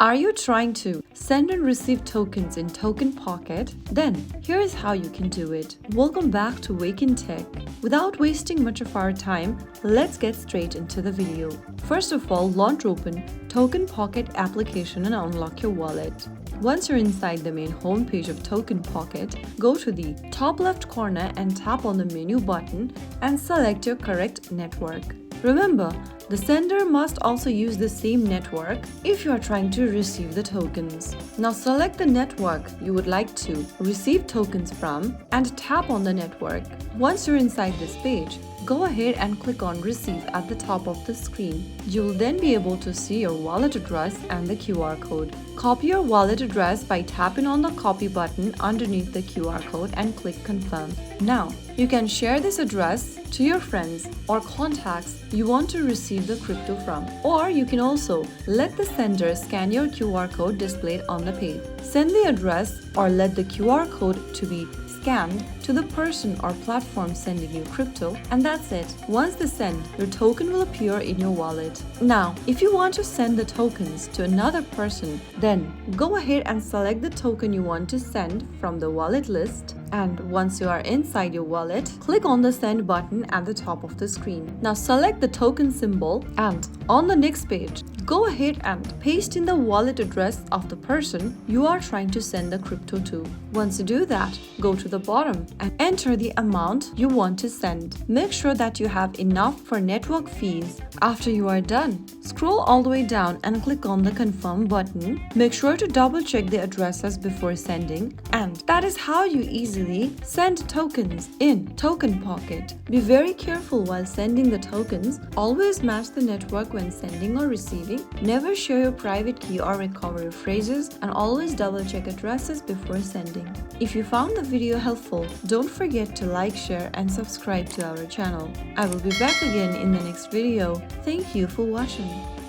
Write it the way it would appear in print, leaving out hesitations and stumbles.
Are you trying to send and receive tokens in TokenPocket? Then here's how you can do it. Welcome back to Wake&Tech. Without wasting much of our time, let's get straight into the video. First of all, launch open TokenPocket application and unlock your wallet. Once you're inside the main homepage of TokenPocket, go to the top left corner and tap on the menu button and select your correct network. Remember, the sender must also use the same network if you are trying to receive the tokens. Now select the network you would like to receive tokens from and tap on the network. Once you're inside this page, go ahead and click on Receive at the top of the screen. You will then be able to see your wallet address and the QR code. Copy your wallet address by tapping on the copy button underneath the QR code and click Confirm. Now, you can share this address to your friends or contacts you want to receive the crypto from. Or you can also let the sender scan your QR code displayed on the page. Send the address or let the QR code to be scanned to the person or platform sending you crypto, and that's it. Once they send, your token will appear in your wallet. Now, if you want to send the tokens to another person, then go ahead and select the token you want to send from the wallet list. And once you are inside your wallet, click on the send button at the top of the screen. Now select the token symbol and on the next page, go ahead and paste in the wallet address of the person you are trying to send the crypto to. Once you do that, go to the bottom and enter the amount you want to send. Make sure that you have enough for network fees. After you are done, scroll all the way down and click on the confirm button. Make sure to double check the addresses before sending, and that is how you easily send tokens in TokenPocket. Be very careful while sending the tokens. Always match the network when sending or receiving. Never share your private key or recovery phrases, and always double check addresses before sending. If you found the video helpful, don't forget to like, share and subscribe to our channel. I will be back again in the next video. Thank you for watching.